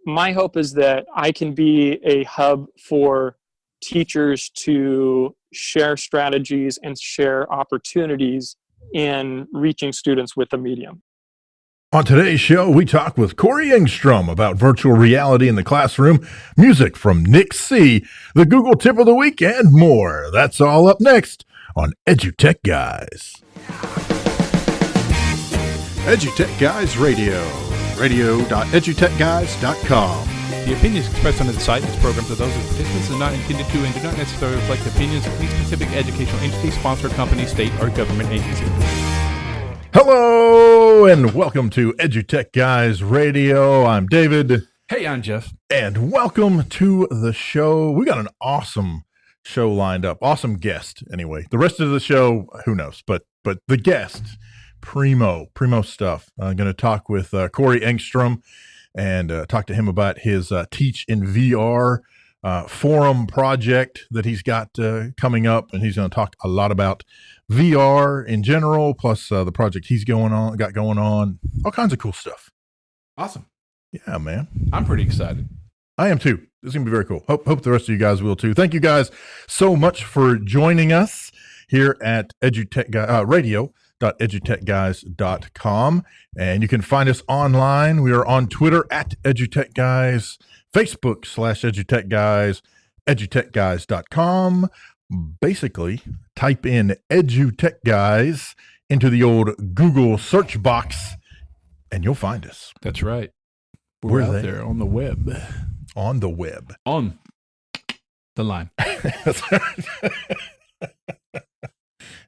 my hope is that I can be a hub for teachers to share strategies and share opportunities in reaching students with the medium. On today's show, we talk with Corey Engstrom about virtual reality in the classroom, music from Nick C., the Google Tip of the Week, and more. That's all up next on EduTechGuys. EduTechGuys Radio, radio.edutechguys.com. The opinions expressed on the site and its programs are those of participants and not intended to and do not necessarily reflect the opinions of any specific educational entity, sponsor, company, state, or government agency. Hello, and welcome to EduTechGuys Radio. I'm David. Hey, I'm Jeff. And welcome to the show. We got an awesome show lined up. Awesome guest, anyway. The rest of the show, who knows? But the guest, primo stuff. I'm going to talk with Corey Engstrom and talk to him about his Teach in VR forum project that he's got coming up. And he's going to talk a lot about VR in general, plus the project he's got going on, all kinds of cool stuff. Awesome. Yeah, man. I'm pretty excited. I am too. This is going to be very cool. Hope the rest of you guys will too. Thank you guys so much for joining us here at radio.edutechguys.com. And you can find us online. We are on Twitter at EduTechGuys, Facebook /EduTechGuys, edutechguys.com. Basically, type in EduTechGuys into the old Google search box and you'll find us. That's right. We're out there on the web. On the web. On the line.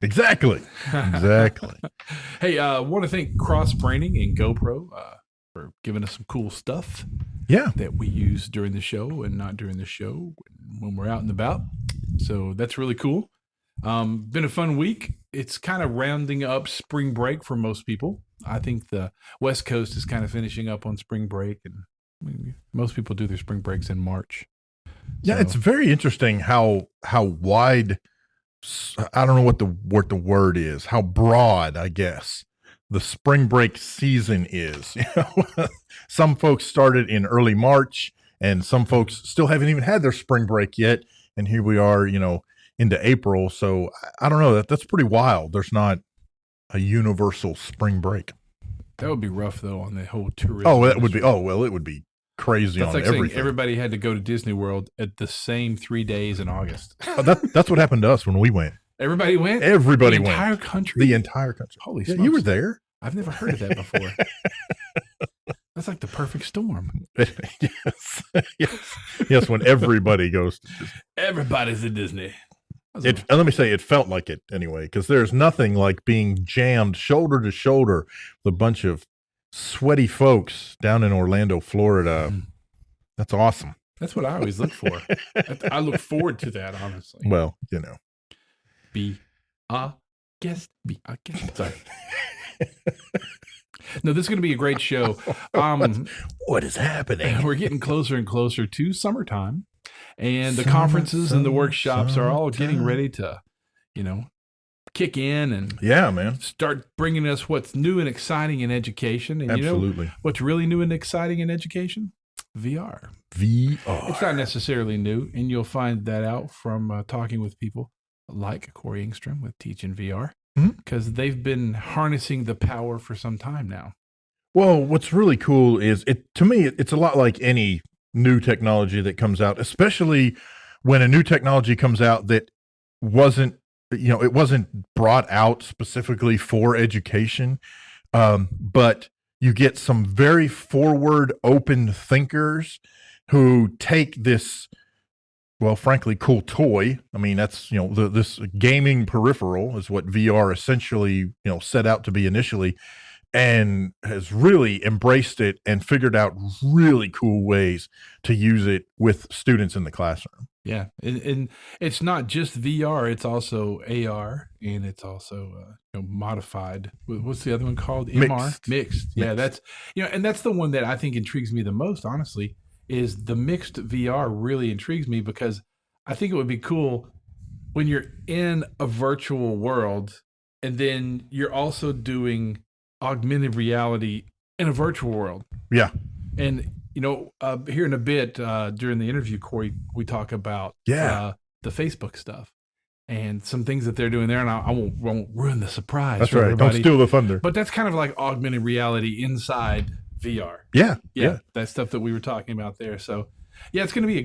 Exactly. Hey, I want to thank Cross Branding and GoPro for giving us some cool stuff. Yeah. That we use during the show and not during the show when we're out and about. So that's really cool. Been a fun week. It's kind of rounding up spring break for most people. I think the West Coast is kind of finishing up on spring break, and most people do their spring breaks in March. Yeah, it's very interesting how wide, I don't know what the word is, how broad, I guess, the spring break season is. Some folks started in early March, and some folks still haven't even had their spring break yet. And here we are, into April. So I don't know, that's pretty wild. There's not a universal spring break. That would be rough though on the whole tourism. Oh, that would be. Oh, well, it would be crazy. That's on like everything. Saying everybody had to go to Disney World at the same 3 days in August. That's what happened to us when we went. Everybody went. Everybody went. The entire country. The entire country. Holy smokes! You were there. I've never heard of that before. That's like the perfect storm. Yes. When everybody goes to Disney. Everybody's at Disney. Let me say, it felt like it anyway, because there's nothing like being jammed shoulder to shoulder with a bunch of sweaty folks down in Orlando, Florida. That's awesome. That's what I always look for. I look forward to that, honestly. Well, Be a guest. Sorry. No, this is going to be a great show. What is happening? We're getting closer and closer to summertime. And the conferences and the workshops are all getting ready to, kick in and start bringing us what's new and exciting in education. And absolutely. What's really new and exciting in education? VR. It's not necessarily new, and you'll find that out from talking with people like Corey Engstrom with Teach in VR, because they've been harnessing the power for some time now. Well, what's really cool is to me, it's a lot like any new technology that comes out, especially when a new technology comes out that wasn't brought out specifically for education. But you get some very forward, open thinkers who take this, well, frankly, cool toy. I mean, that's, this gaming peripheral is what VR essentially, set out to be initially, and has really embraced it and figured out really cool ways to use it with students in the classroom. Yeah. And it's not just VR, it's also AR, and it's also modified. What's the other one called? MR? Mixed. Yeah, that's, and that's the one that I think intrigues me the most, honestly, is the mixed VR really intrigues me, because I think it would be cool when you're in a virtual world and then you're also doing augmented reality in a virtual world. Yeah. And Here in a bit during the interview, Corey, we talk about the Facebook stuff and some things that they're doing there, and I won't ruin the surprise. That's for right. Everybody. Don't steal the thunder. But that's kind of like augmented reality inside VR. Yeah. That stuff that we were talking about there. So, yeah, it's going to be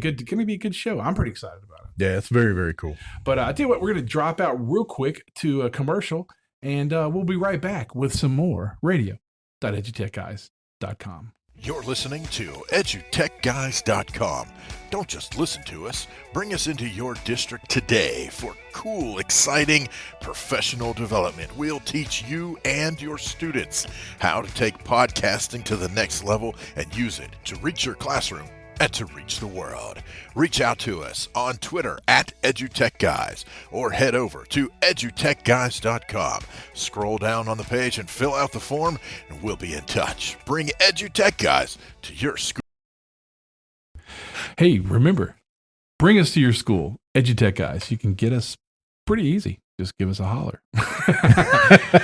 a good show. I'm pretty excited about it. Yeah, it's very, very cool. But I tell you what, we're going to drop out real quick to a commercial, and we'll be right back with some more radio.edutechguys.com. You're listening to EduTechGuys.com. Don't just listen to us. Bring us into your district today for cool, exciting, professional development. We'll teach you and your students how to take podcasting to the next level and use it to reach your classroom and to reach the world. Reach out to us on Twitter at EduTechGuys or head over to EduTechGuys.com. Scroll down on the page and fill out the form, and we'll be in touch. Bring EduTechGuys to your school. Hey, remember, bring us to your school, EduTechGuys. You can get us pretty easy. Just give us a holler.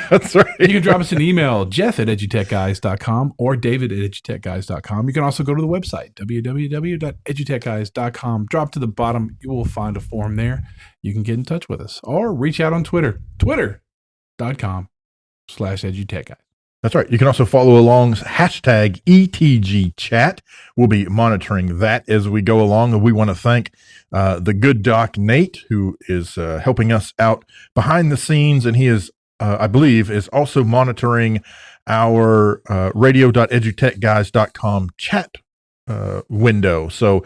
That's right. You can drop us an email, jeff@edutechguys.com or david@edutechguys.com. You can also go to the website, www.edutechguys.com. Drop to the bottom. You will find a form there. You can get in touch with us or reach out on Twitter, twitter.com/edutechguys. That's right. You can also follow along hashtag ETGchat. We'll be monitoring that as we go along. And we want to thank the good doc, Nate, who is helping us out behind the scenes. And he is, I believe, is also monitoring our radio.edutechguys.com chat window. So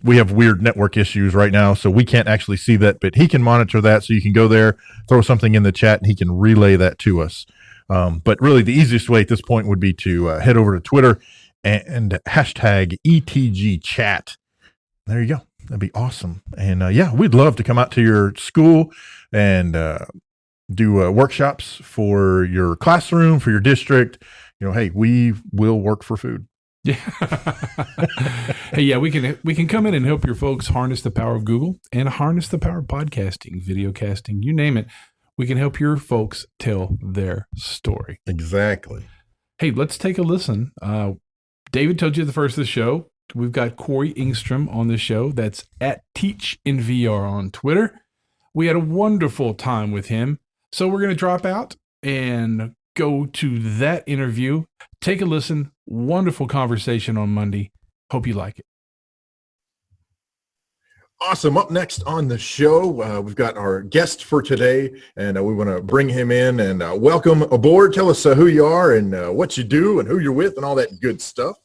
we have weird network issues right now, so we can't actually see that, but he can monitor that. So you can go there, throw something in the chat, and he can relay that to us. But really, the easiest way at this point would be to head over to Twitter and hashtag ETGchat. There you go. That'd be awesome. And we'd love to come out to your school and do workshops for your classroom, for your district. Hey, we will work for food. Yeah. Hey, yeah, we can come in and help your folks harness the power of Google and harness the power of podcasting, video casting, you name it. We can help your folks tell their story. Exactly. Hey, let's take a listen. David told you at the first of the show, we've got Corey Engstrom on the show. That's at Teach in VR on Twitter. We had a wonderful time with him. So we're going to drop out and go to that interview. Take a listen. Wonderful conversation on Monday. Hope you like it. Awesome. Up next on the show, we've got our guest for today, and we want to bring him in and welcome aboard. Tell us who you are and what you do and who you're with and all that good stuff.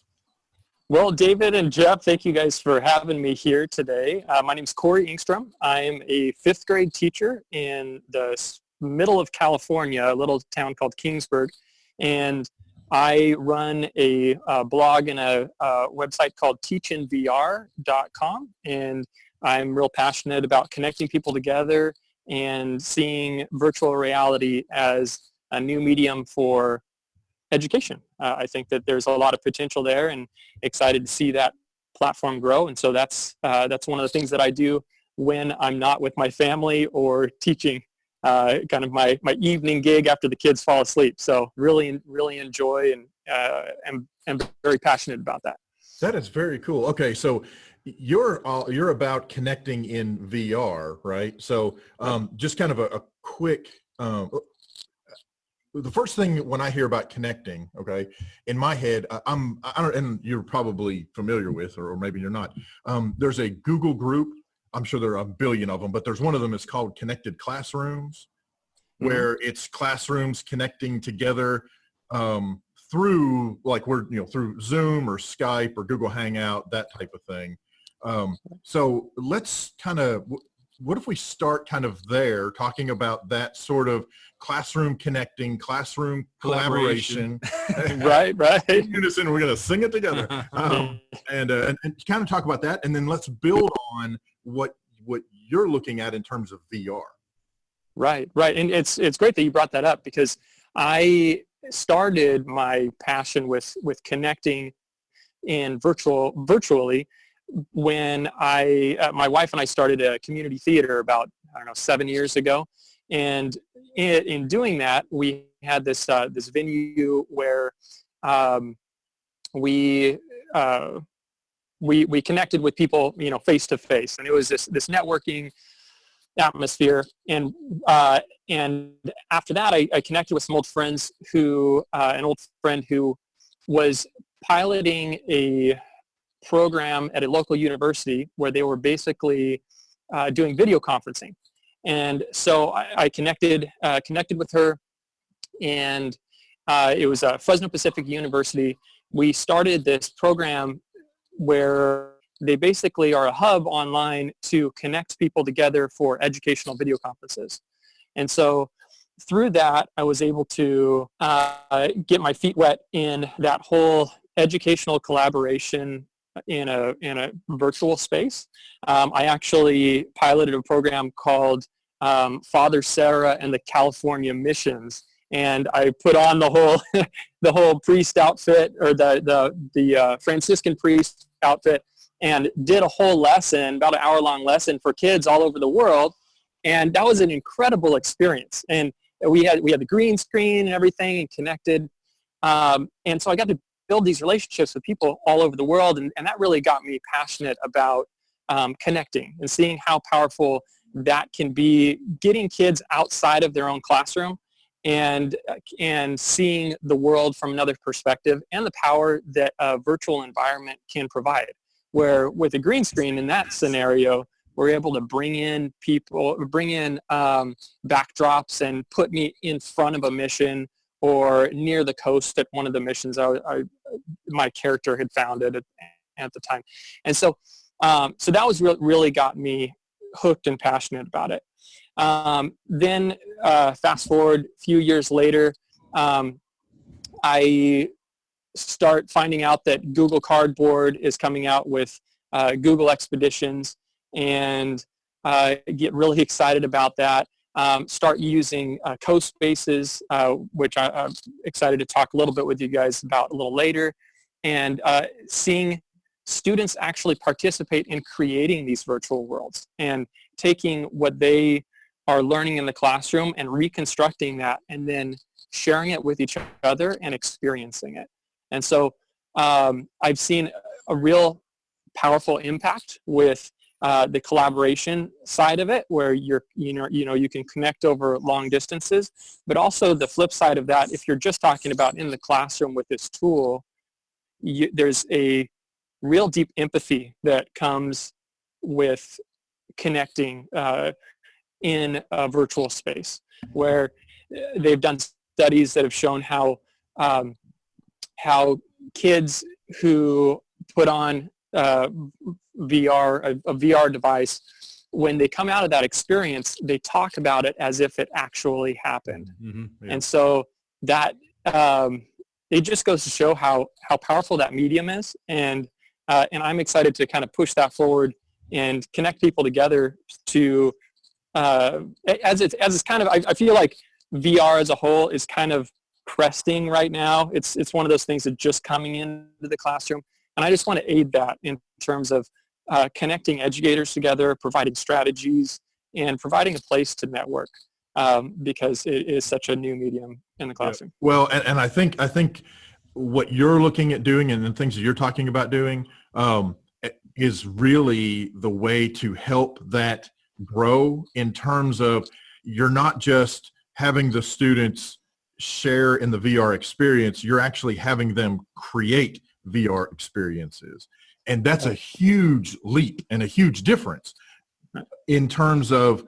Well, David and Jeff, thank you guys for having me here today. My name is Corey Engstrom. I'm a fifth grade teacher in the middle of California, a little town called Kingsburg, and I run a blog and a website called teachinvr.com, and I'm real passionate about connecting people together and seeing virtual reality as a new medium for education. I think that there's a lot of potential there, and excited to see that platform grow. And so that's one of the things that I do when I'm not with my family or teaching, kind of my evening gig after the kids fall asleep. So really enjoy and am very passionate about that. That is very cool. Okay, so you're about connecting in VR, right? So just kind of a quick, the first thing when I hear about connecting, okay, in my head, I don't, and you're probably familiar with, or maybe you're not, there's a Google group, I'm sure there are a billion of them, but there's one of them is called Connected Classrooms, where it's classrooms connecting together through, like through Zoom or Skype or Google Hangout, that type of thing. So let's kind of, what if we start kind of there, talking about that sort of classroom connecting, classroom collaboration. Right. In unison, we're going to sing it together. And kind of talk about that, and then let's build on what you're looking at in terms of VR. Right. And it's great that you brought that up, because I started my passion with connecting in virtually when my wife and I started a community theater about 7 years ago, and in doing that, we had this venue where we we connected with people, face to face, and it was this networking atmosphere. And after that, I connected with some old friends an old friend who was piloting a program at a local university where they were basically doing video conferencing. And so I connected with her, and it was Fresno Pacific University. We started this program where they basically are a hub online to connect people together for educational video conferences. And so through that, I was able to get my feet wet in that whole educational collaboration in a virtual space. I actually piloted a program called Father Sarah and the California Missions, and I put on the whole priest outfit, or the Franciscan priest outfit, and did a whole lesson, about an hour-long lesson for kids all over the world. And that was an incredible experience. And we had the green screen and everything, and connected. And so I got to build these relationships with people all over the world, and that really got me passionate about connecting and seeing how powerful that can be, getting kids outside of their own classroom and seeing the world from another perspective, and the power that a virtual environment can provide. Where with a green screen in that scenario, we're able to bring in backdrops and put me in front of a mission or near the coast at one of the missions my character had founded at the time. And so that was really got me hooked and passionate about it. Then fast forward a few years later, I start finding out that Google Cardboard is coming out with Google Expeditions, and get really excited about that. Start using CoSpaces, which I'm excited to talk a little bit with you guys about a little later, and seeing students actually participate in creating these virtual worlds and taking what they are learning in the classroom and reconstructing that, and then sharing it with each other and experiencing it. And so I've seen a real powerful impact with the collaboration side of it, where you can connect over long distances, but also the flip side of that, if you're just talking about in the classroom with this tool, there's a real deep empathy that comes with connecting in a virtual space, where they've done studies that have shown how kids who put on a VR device, when they come out of that experience, they talk about it as if it actually happened. Mm-hmm, yeah. And so that it just goes to show how powerful that medium is, and I'm excited to kind of push that forward and connect people together to as it's kind of, I feel like VR as a whole is kind of cresting right now. It's one of those things that's just coming into the classroom, and I just want to aid that in terms of connecting educators together, providing strategies, and providing a place to network, because it is such a new medium in the classroom. Yeah. Well, and I think what you're looking at doing and the things that you're talking about doing is really the way to help that grow, in terms of you're not just having the students share in the VR experience, you're actually having them create VR experiences. And that's a huge leap and a huge difference in terms of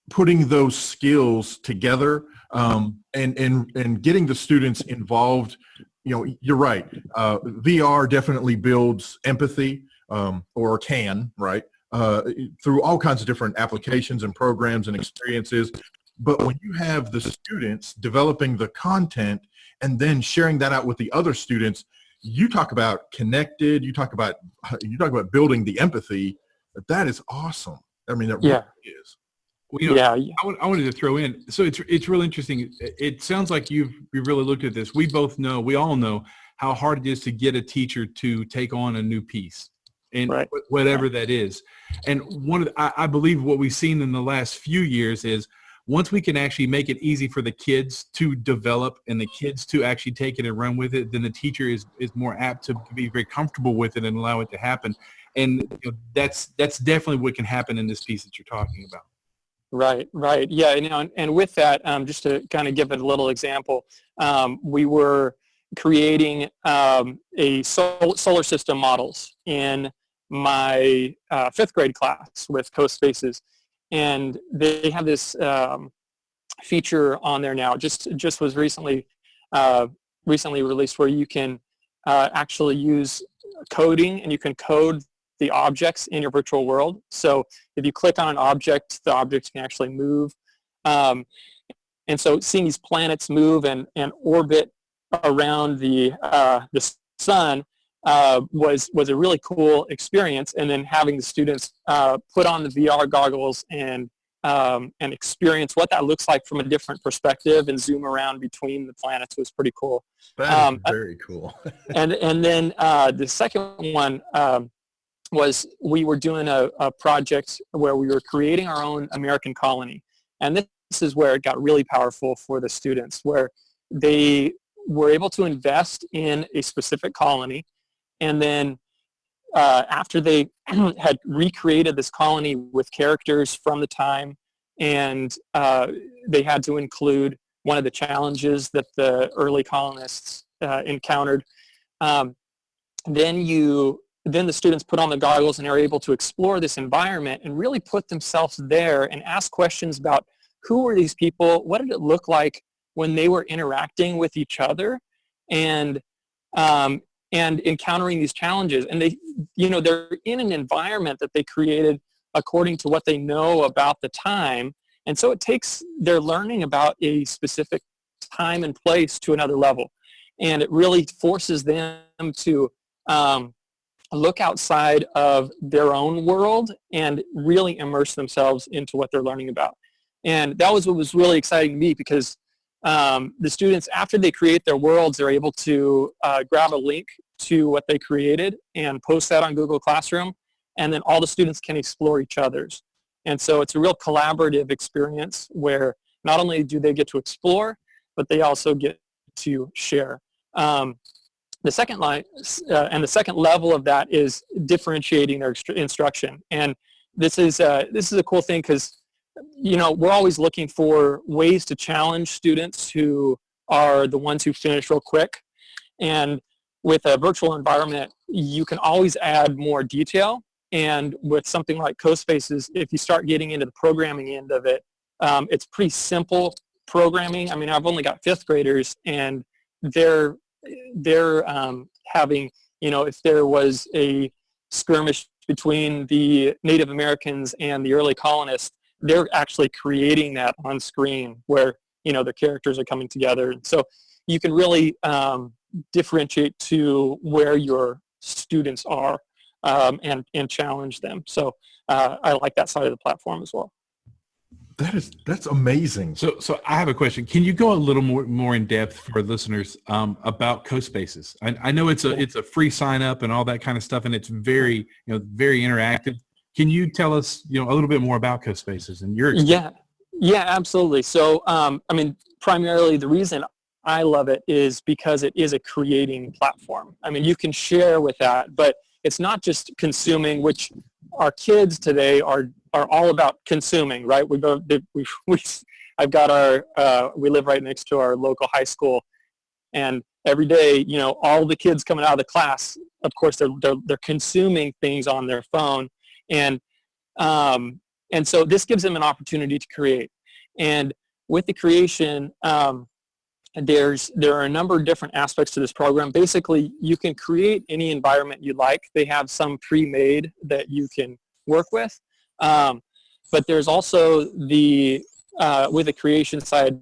putting those skills together, and getting the students involved. You're right. VR definitely builds empathy, or can, right? Through all kinds of different applications and programs and experiences. But when you have the students developing the content and then sharing that out with the other students, you talk about connected, you talk about building the empathy. That is awesome. I mean, that really is. Well, I wanted to throw in, so it's really interesting. It sounds like you've really looked at this. We all know how hard it is to get a teacher to take on a new piece, and whatever that is. And I believe what we've seen in the last few years is once we can actually make it easy for the kids to develop and the kids to actually take it and run with it, then the teacher is more apt to be very comfortable with it and allow it to happen. And that's definitely what can happen in this piece that you're talking about. Right. Yeah, and with that, just to kind of give it a little example, we were creating a solar system models in my fifth grade class with CoSpaces, and they have this feature on there now. Just was recently released, where you can actually use coding, and you can code the objects in your virtual world. So if you click on an object, the object can actually move. And so seeing these planets move and orbit around the sun was a really cool experience. And then having the students put on the VR goggles and experience what that looks like from a different perspective and zoom around between the planets was pretty cool. That is very cool. and then the second one was we were doing a project where we were creating our own American colony. And this is where it got really powerful for the students, where they were able to invest in a specific colony. And then after they had recreated this colony with characters from the time, and they had to include one of the challenges that the early colonists encountered, then the students put on the goggles and are able to explore this environment and really put themselves there and ask questions about who were these people, what did it look like when they were interacting with each other, and encountering these challenges. And they're in an environment that they created according to what they know about the time, and so it takes their learning about a specific time and place to another level, and it really forces them to look outside of their own world and really immerse themselves into what they're learning about. And that was what was really exciting to me, because the students, after they create their worlds, they're able to grab a link to what they created and post that on Google Classroom, and then all the students can explore each other's. And so it's a real collaborative experience where not only do they get to explore, but they also get to share. The second line and the second level of that is differentiating their instruction. And this is a cool thing, because we're always looking for ways to challenge students who are the ones who finish real quick. And with a virtual environment, you can always add more detail. And with something like CoSpaces, if you start getting into the programming end of it, it's pretty simple programming. I mean, I've only got fifth graders, and they're having, if there was a skirmish between the Native Americans and the early colonists, they're actually creating that on screen where, their characters are coming together. And so you can really differentiate to where your students are and challenge them. So I like that side of the platform as well. That's amazing. So I have a question. Can you go a little more in depth for listeners about CoSpaces? I know it's a free sign up and all that kind of stuff, and it's very very interactive. Can you tell us a little bit more about CoSpaces and your experience? Yeah, absolutely. So primarily the reason I love it is because it is a creating platform. I mean, you can share with that, but it's not just consuming, which our kids today are all about consuming, right? I've got we live right next to our local high school, and every day, all the kids coming out of the class, of course, they're consuming things on their phone, and so this gives them an opportunity to create. And with the creation, there are a number of different aspects to this program. Basically, you can create any environment you like. They have some pre-made that you can work with. But there's also with the creation side,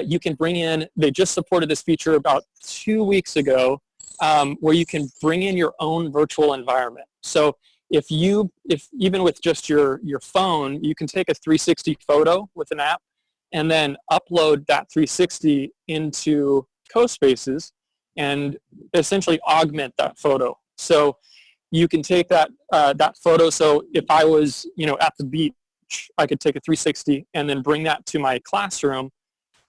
you can bring in, they just supported this feature about 2 weeks ago, where you can bring in your own virtual environment. So if even with just your phone, you can take a 360 photo with an app and then upload that 360 into CoSpaces and essentially augment that photo. So you can take that photo. So if I was, at the beach I could take a 360 and then bring that to my classroom,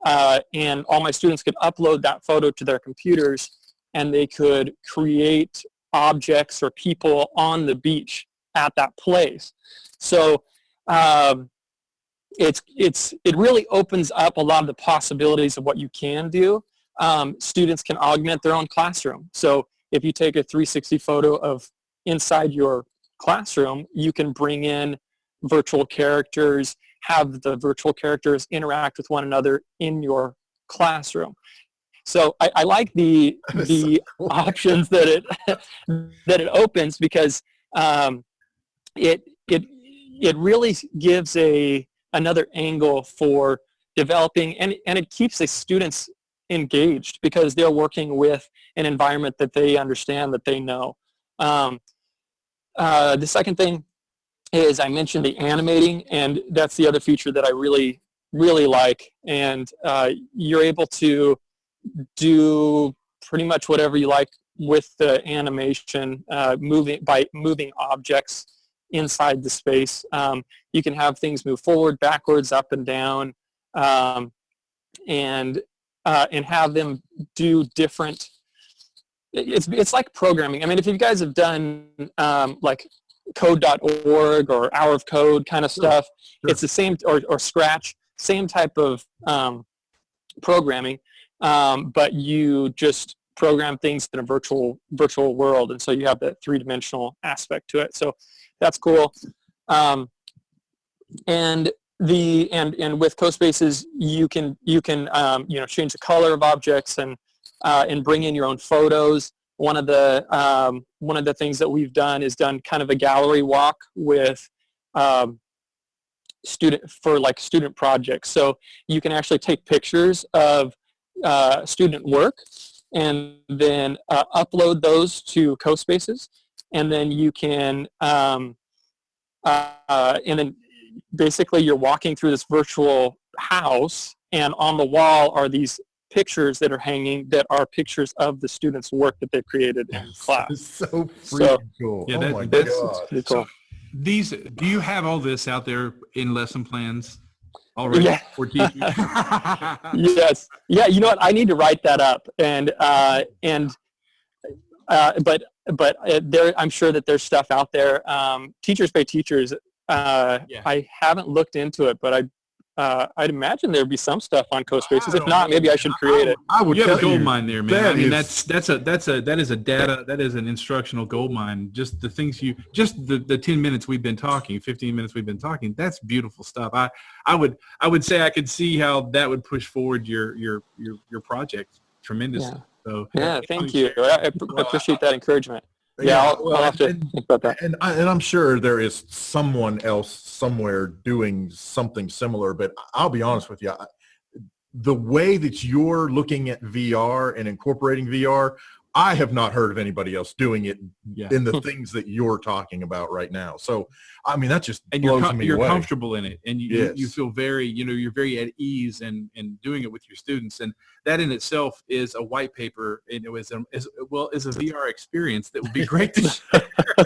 and all my students could upload that photo to their computers, and they could create objects or people on the beach at that place. So it really opens up a lot of the possibilities of what you can do. Students can augment their own classroom. So if you take a 360 photo of inside your classroom, you can bring in virtual characters, have the virtual characters interact with one another in your classroom. So I like the options that it opens, because it really gives another angle for developing, and it keeps the students engaged because they're working with an environment that they understand, that they know. The second thing is, I mentioned the animating, and that's the other feature that I really, really like. And you're able to do pretty much whatever you like with the animation, moving objects inside the space. You can have things move forward, backwards, up and down, and have them do different. It's like programming. I mean, if you guys have done like code.org or Hour of Code kind of stuff, sure. It's the same, or Scratch, same type of programming, but you just program things in a virtual world, and so you have that three-dimensional aspect to it. So that's cool. And with CoSpaces, you can change the color of objects and bring in your own photos. One of the things that we've done is done kind of a gallery walk with student projects. So you can actually take pictures of student work and then upload those to CoSpaces, and then you can and then basically you're walking through this virtual house, and on the wall are these pictures that are hanging that are pictures of the students' work that they've created in class. So freaking cool. Yeah, oh my God. Pretty cool. So do you have all this out there in lesson plans already for teachers? Yes. Yeah, you know what? I need to write that up, but there, I'm sure that there's stuff out there. Teachers Pay Teachers. I haven't looked into it, but I'd imagine there'd be some stuff on CoSpaces. If not, maybe I should create it. I would. You have a gold mine there, man. I mean, that is an instructional gold mine. Just the things the 10 minutes we've been talking, 15 minutes we've been talking. That's beautiful stuff. I would say I could see how that would push forward your project tremendously. Yeah. So thank you. I appreciate that encouragement. Yeah, I'll have to think about that. And I'm sure there is someone else somewhere doing something similar, but I'll be honest with you, the way that you're looking at VR and incorporating VR, I have not heard of anybody else doing it in the things that you're talking about right now. So, I mean, that just blows me away. You're comfortable in it, and you feel very, you're very at ease and doing it with your students, and that in itself is a white paper, and is a VR experience that would be great to share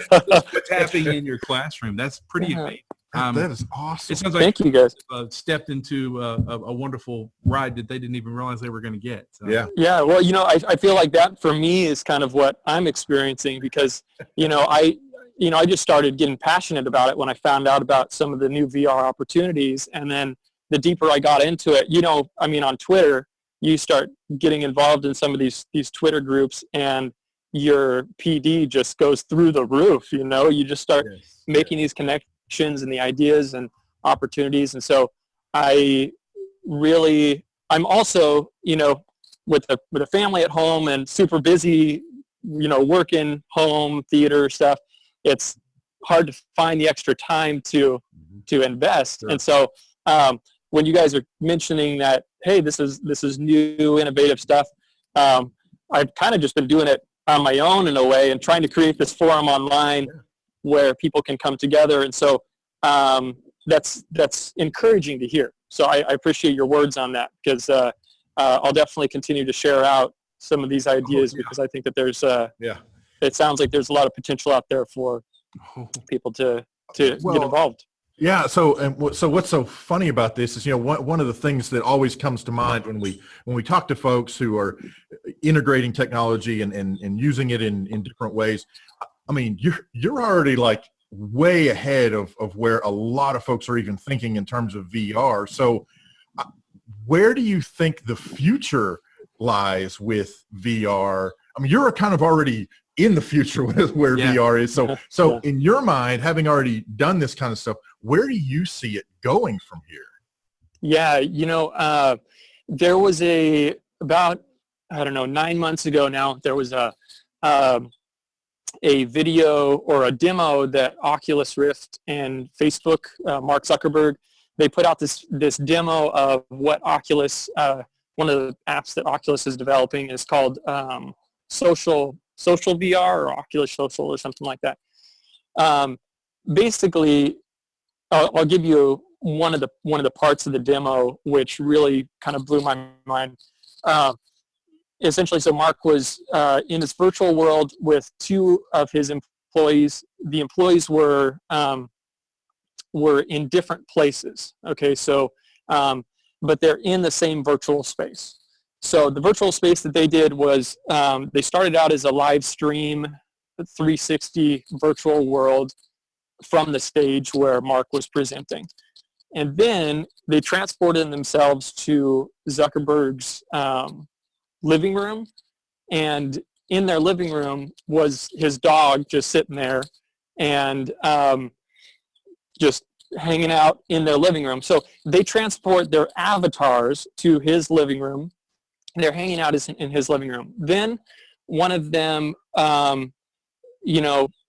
what's happening in your classroom. That's pretty amazing. That is awesome. It sounds like thank you guys. Stepped into a wonderful ride that they didn't even realize they were going to get. So. Yeah. Well, I feel like that for me is kind of what I'm experiencing, because I just started getting passionate about it when I found out about some of the new VR opportunities, and then the deeper I got into it, on Twitter, you start getting involved in some of these Twitter groups, and your PD just goes through the roof. You just start making these connections and the ideas and opportunities. And so I'm also, with a family at home and super busy, working, home, theater stuff, it's hard to find the extra time to invest. Sure. And so when you guys are mentioning that, hey, this is new, innovative stuff, I've kind of just been doing it on my own in a way, and trying to create this forum online where people can come together. And so that's encouraging to hear. So I appreciate your words on that, because I'll definitely continue to share out some of these ideas, because I think that there's it sounds like there's a lot of potential out there for people to get involved. Yeah. So what's so funny about this is, one of the things that always comes to mind when we talk to folks who are integrating technology and using it in different ways. I mean, you're already like way ahead of where a lot of folks are even thinking in terms of VR. So where do you think the future lies with VR? I mean, you're kind of already in the future with where VR is. So in your mind, having already done this kind of stuff, where do you see it going from here? Yeah, there was about, I don't know, 9 months ago now, there was a video or a demo that Oculus Rift and Facebook, Mark Zuckerberg, they put out this demo of what Oculus, one of the apps that Oculus is developing is called Social VR or Oculus Social or something like that. Basically, I'll give you one of the parts of the demo which really kind of blew my mind. Essentially, so Mark was in this virtual world with two of his employees. The employees were in different places. Okay, so but they're in the same virtual space. So the virtual space that they did was they started out as a live stream 360 virtual world from the stage where Mark was presenting. And then they transported themselves to Zuckerberg's living room. And in their living room was his dog just sitting there and just hanging out in their living room. So they transport their avatars to his living room. And they're hanging out in his living room. Then one of them,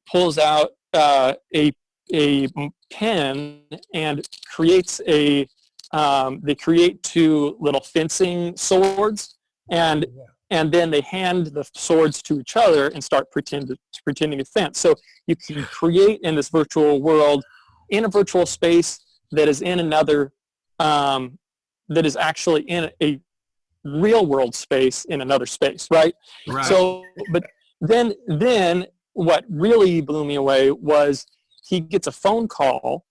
pulls out a pen and creates they create two little fencing swords, and then they hand the swords to each other and start pretending to fence. So you can create in this virtual world, in a virtual space that is in another, that is actually in a real world space in another space, right? So, but then what really blew me away was he gets a phone call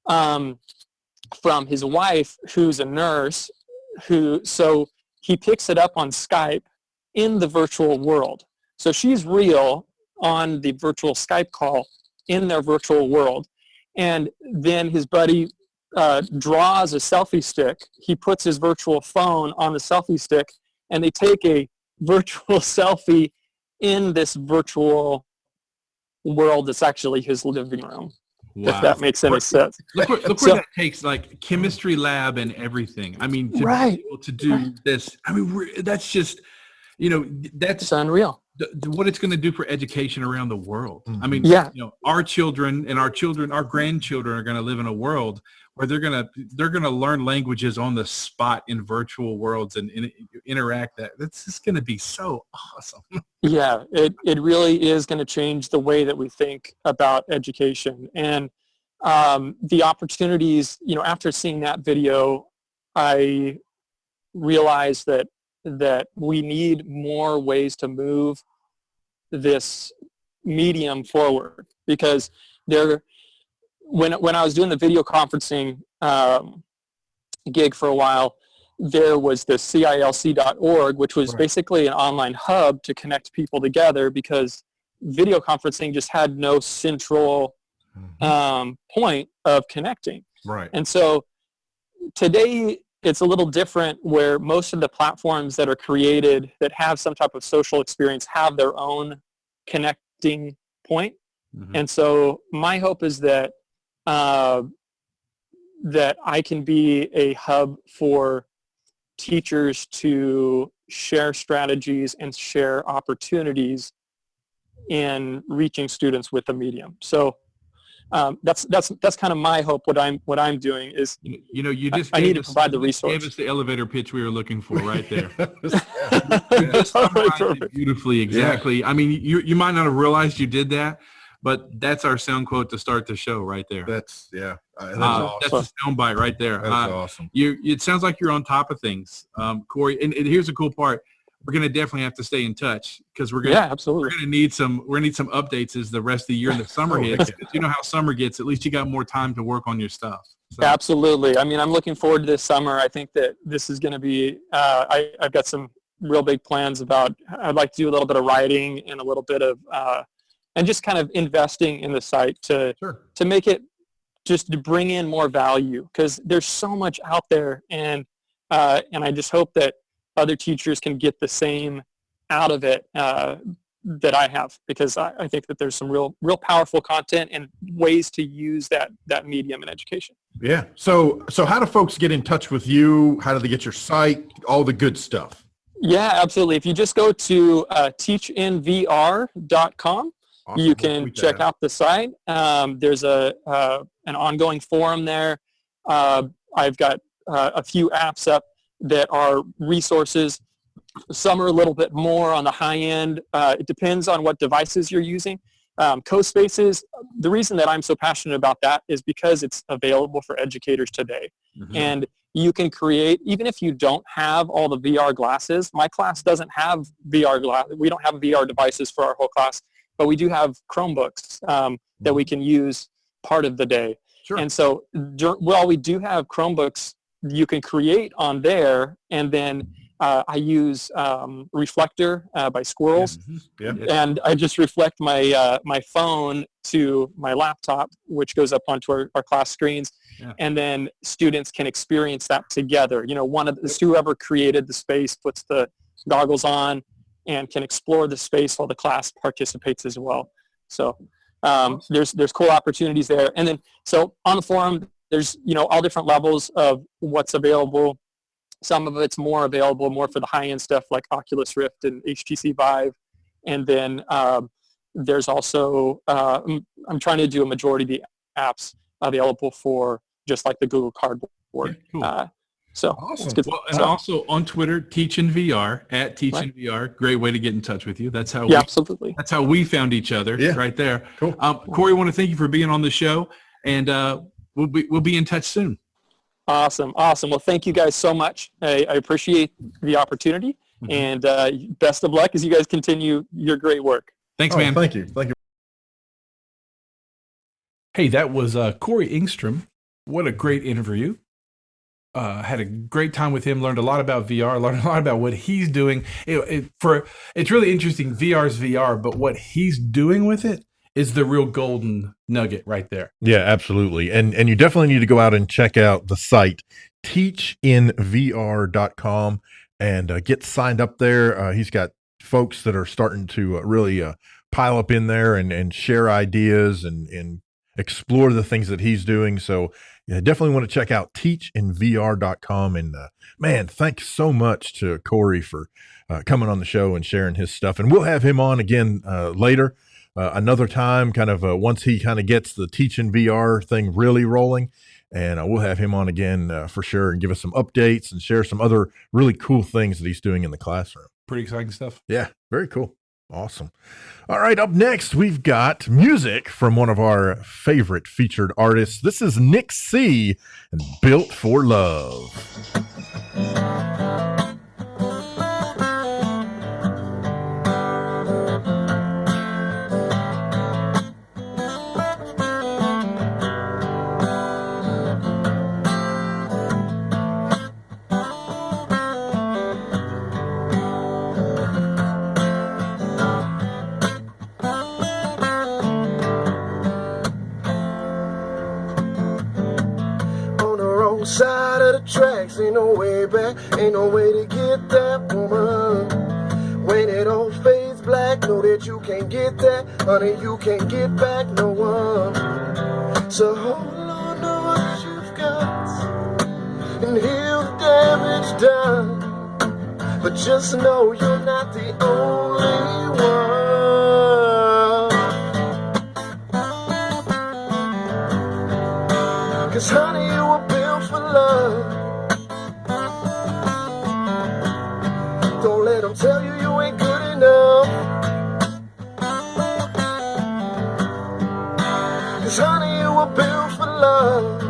from his wife, who's a nurse, so he picks it up on Skype in the virtual world. So she's real on the virtual Skype call in their virtual world. And then his buddy draws a selfie stick. He puts his virtual phone on the selfie stick, and they take a virtual selfie in this virtual world that's actually his living room. Wow. If that makes any sense. Look where that takes, like chemistry lab and everything. I mean, to be able to do this, I mean, that's just, that's unreal. What it's going to do for education around the world. I mean, our children and our grandchildren are going to live in a world where they're going to learn languages on the spot in virtual worlds and interact. That's just going to be so awesome. Yeah, it really is going to change the way that we think about education. And the opportunities, after seeing that video, I realized that we need more ways to move this medium forward, because when I was doing the video conferencing gig for a while, there was the CILC.org, which was basically an online hub to connect people together, because video conferencing just had no central point of connecting. Right. And so today it's a little different, where most of the platforms that are created that have some type of social experience have their own connecting point. And so my hope is that that I can be a hub for teachers to share strategies and share opportunities in reaching students with the medium. So that's kind of my hope. What I'm doing is, you just I need to provide the resource. Gave us the elevator pitch we were looking for right there. You just summarized it beautifully. Exactly. Yeah. I mean, you might not have realized you did that, but that's our sound quote to start the show right there. That's awesome. That's a sound bite right there. That's awesome. It sounds like you're on top of things, Corey. And here's the cool part. we're going to definitely have to stay in touch because we're absolutely. We're going to need some updates as the rest of the year and the summer hits. You know how summer gets, at least you got more time to work on your stuff. So. Absolutely. I mean, I'm looking forward to this summer. I think that this is going to be, I've got some real big plans about, I'd like to do a little bit of writing and a little bit of, and just kind of investing in the site to make it, just to bring in more value, because there's so much out there, and I just hope that other teachers can get the same out of it that I have, because I think that there's some real powerful content and ways to use that medium in education. Yeah. So how do folks get in touch with you? How do they get your site? All the good stuff. Yeah, absolutely. If you just go to teachinvr.com, awesome. You can check out the site. There's an ongoing forum there. I've got a few apps up that are resources. Some are a little bit more on the high end. It depends on what devices you're using. CoSpaces, the reason that I'm so passionate about that is because it's available for educators today. Mm-hmm. And you can create, even if you don't have all the VR glasses, my class doesn't have VR glasses. We don't have VR devices for our whole class, but we do have Chromebooks that we can use part of the day. Sure. And so while we do have Chromebooks, you can create on there, and then I use Reflector by Squirrels, and I just reflect my phone to my laptop, which goes up onto our class screens, and then students can experience that together. You know, whoever created the space puts the goggles on and can explore the space while the class participates as well. So there's cool opportunities there. And then so on the forum, there's all different levels of what's available. Some of it's more available, more for the high-end stuff like Oculus Rift and HTC Vive. And then there's also, I'm trying to do a majority of the apps available for just like the Google Cardboard. Yeah, cool. So awesome. Good. Well, and also on Twitter, TeachinVR, at TeachinVR. Great way to get in touch with you. That's how absolutely. That's how we found each other right there. Cool. Corey, I want to thank you for being on the show, and we'll be in touch soon. Awesome. Well, thank you guys so much. I appreciate the opportunity, and best of luck as you guys continue your great work. Thanks, man. Thank you. Hey, that was Corey Engstrom. What a great interview. Had a great time with him, learned a lot about VR, learned a lot about what he's doing. It's really interesting. VR's VR, but what he's doing with it is the real golden nugget right there. Yeah, absolutely. And you definitely need to go out and check out the site, teachinvr.com, and get signed up there. He's got folks that are starting to really pile up in there and share ideas and explore the things that he's doing. So yeah, definitely want to check out teachinvr.com. And man, thanks so much to Corey for coming on the show and sharing his stuff. And we'll have him on again later. Another time, kind of once he kind of gets the Teachin VR thing really rolling, and we'll have him on again for sure and give us some updates and share some other really cool things that he's doing in the classroom. Pretty exciting stuff. Yeah, very cool. Awesome. All right, up next, we've got music from one of our favorite featured artists. This is Nick C. and Built for Love. Side of the tracks, ain't no way back, ain't no way to get that woman. When it all fades black, know that you can't get that, honey, you can't get back no one. So hold on to what you've got and heal the damage done. But just know you're not the only one. 'Cause honey, you were built for love. Don't let them tell you you ain't good enough. 'Cause honey, you were built for love.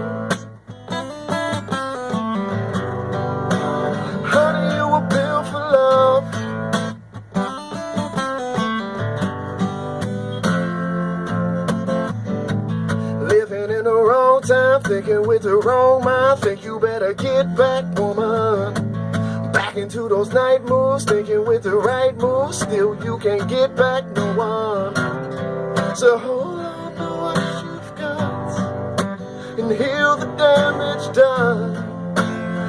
Honey, you were built for love. thinking with the wrong mind. Think you better get back, woman. Back into those night moves, thinking with the right moves. Still you can't get back no one. So hold on to what you've got and heal the damage done.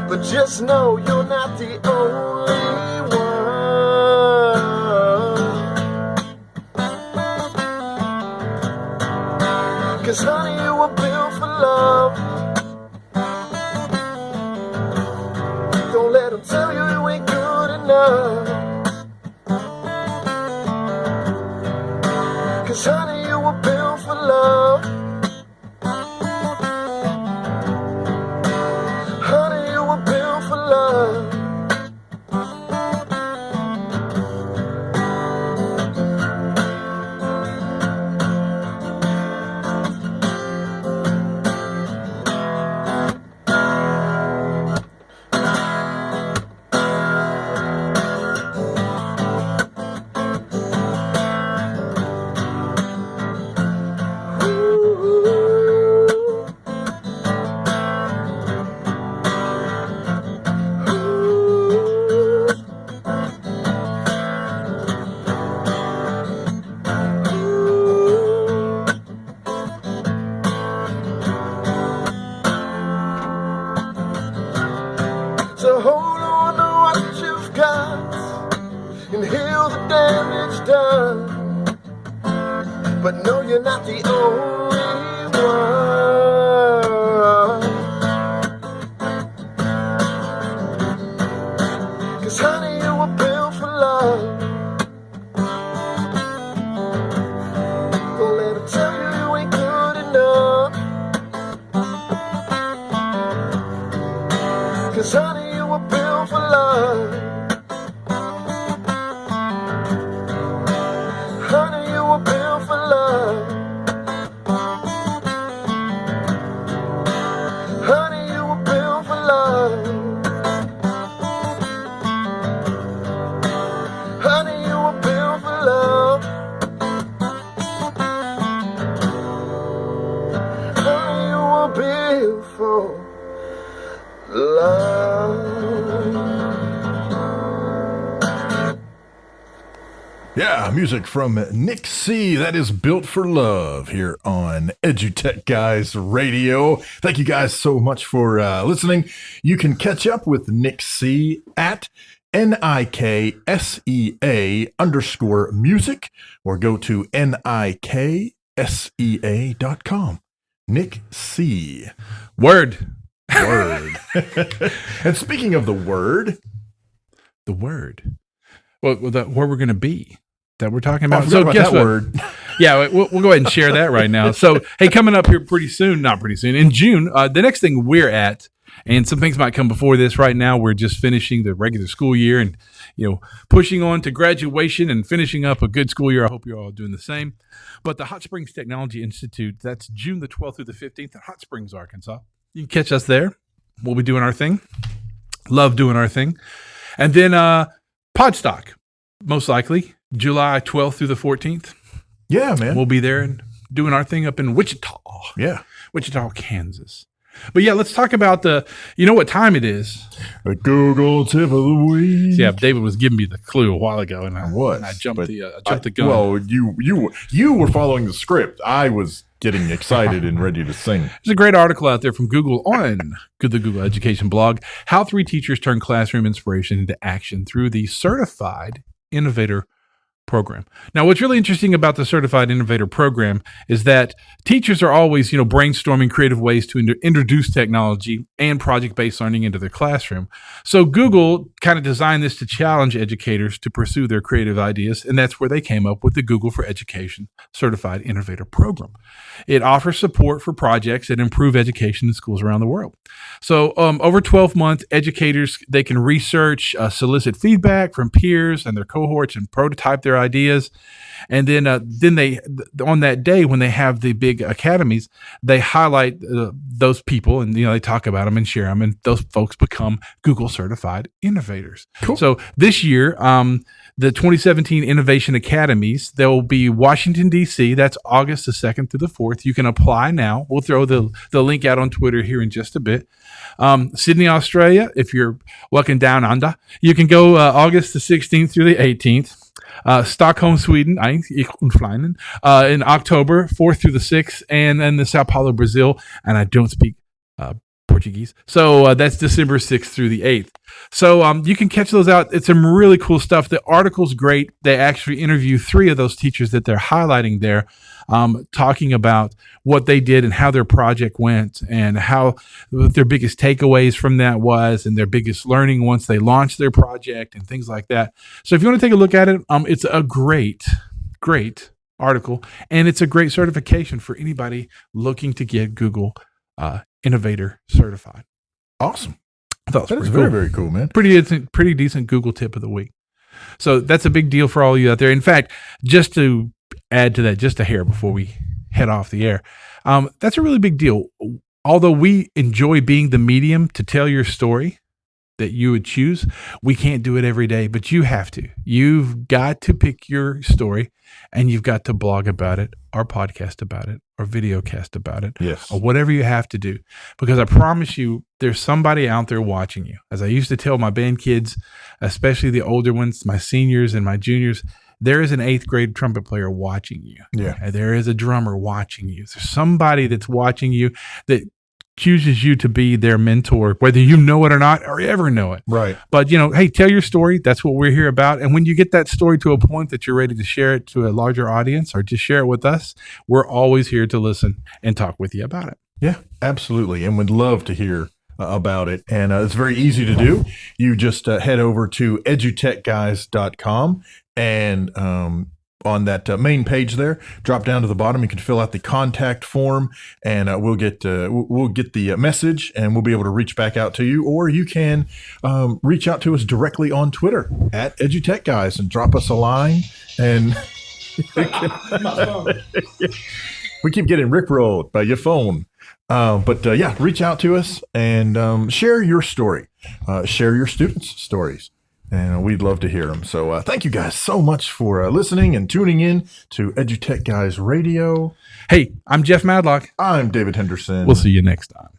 But just know you're not the only one. 'Cause honey, you were built for love. Don't let them tell you you ain't good enough. 'Cause honey, you were built for love. Honey, you were built for love. So hold on to what you've got and heal the damage done. But no, you're not the only one. 'Cause honey, you were built for love. Don't let them tell you you ain't good enough. 'Cause honey, you were built for love. Honey, you were built for love. Honey, you were built for love. Honey, you were built for love. Honey, you were built for love. Yeah, music from Nick C. That is Built for Love here on EduTech Guys Radio. Thank you guys so much for listening. You can catch up with Nick C at NIKSEA_music or go to NIKSEA.com. Nick C. Word. And speaking of the word. Well, where we're going to be that we're talking about. So guess that word. Yeah, we'll go ahead and share that right now. So, hey, coming up here not pretty soon, in June, the next thing we're at, and some things might come before this. Right now, we're just finishing the regular school year and, pushing on to graduation and finishing up a good school year. I hope you're all doing the same. But the Hot Springs Technology Institute, that's June the 12th through the 15th in Hot Springs, Arkansas. You can catch us there. We'll be doing our thing. Love doing our thing. And then Podstock, most likely, July 12th through the 14th. Yeah, man. We'll be there and doing our thing up in Wichita. Yeah. Wichita, Kansas. But yeah, let's talk about you know what time it is. The Google tip of the week. Yeah, David was giving me the clue a while ago, and I jumped the gun. Well, you were following the script. I was getting excited and ready to sing. There's a great article out there from Google on the Google Education blog, how 3 teachers turn classroom inspiration into action through the Certified Innovator Program. Now, what's really interesting about the Certified Innovator Program is that teachers are always, brainstorming creative ways to introduce technology and project-based learning into their classroom. So Google kind of designed this to challenge educators to pursue their creative ideas, and that's where they came up with the Google for Education Certified Innovator Program. It offers support for projects that improve education in schools around the world. So over 12 months, educators, they can research, solicit feedback from peers and their cohorts and prototype their their ideas. And then they on that day when they have the big academies, they highlight those people, and they talk about them and share them, and those folks become Google certified innovators. Cool. So this year, the 2017 Innovation Academies, there will be Washington D.C. That's August the 2nd through the 4th. You can apply now. We'll throw the link out on Twitter here in just a bit. Sydney, Australia, if you're walking down under, you can go August the 16th through the 18th. Stockholm, Sweden, in October 4th through the 6th, and then the Sao Paulo, Brazil, and I don't speak Portuguese, so that's December 6th through the 8th. So you can catch those out. It's some really cool stuff. The article's great. They actually interview 3 of those teachers that they're highlighting there, talking about what they did and how their project went and how their biggest takeaways from that was and their biggest learning once they launched their project and things like that. So if you want to take a look at it, it's a great article, and it's a great certification for anybody looking to get Google Innovator certified. Awesome. I thought That is very, very cool, man. Pretty decent Google tip of the week. So that's a big deal for all you out there. In fact, just to add to that just a hair before we head off the air, that's a really big deal. Although we enjoy being the medium to tell your story that you would choose, we can't do it every day, but you have to. You've got to pick your story, and you've got to blog about it, or podcast about it, or videocast about it, Yes. or whatever you have to do. Because I promise you, there's somebody out there watching you. As I used to tell my band kids, especially the older ones, my seniors and my juniors, there is an 8th grade trumpet player watching you. Yeah. And there is a drummer watching you. There's somebody that's watching you that chooses you to be their mentor, whether you know it or not, or ever know it. Right. But, hey, tell your story. That's what we're here about. And when you get that story to a point that you're ready to share it to a larger audience or just share it with us, we're always here to listen and talk with you about it. Yeah, absolutely. And we'd love to hear about it. And it's very easy to do. You just head over to edutechguys.com, and on that main page there, drop down to the bottom. You can fill out the contact form, and we'll get the message, and we'll be able to reach back out to you. Or you can reach out to us directly on Twitter at EduTechGuys and drop us a line. And we keep getting rickrolled by your phone. But reach out to us and share your story. Share your students' stories. And we'd love to hear them. So thank you guys so much for listening and tuning in to EduTech Guys Radio. Hey, I'm Jeff Madlock. I'm David Henderson. We'll see you next time.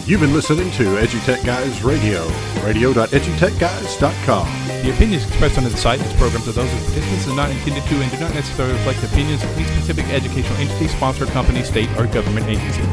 You've been listening to EduTech Guys Radio, radio.edutechguys.com. The opinions expressed on the site and its programs are those of participants and not intended to and do not necessarily reflect the opinions of any specific educational entity, sponsor, company, state, or government agency.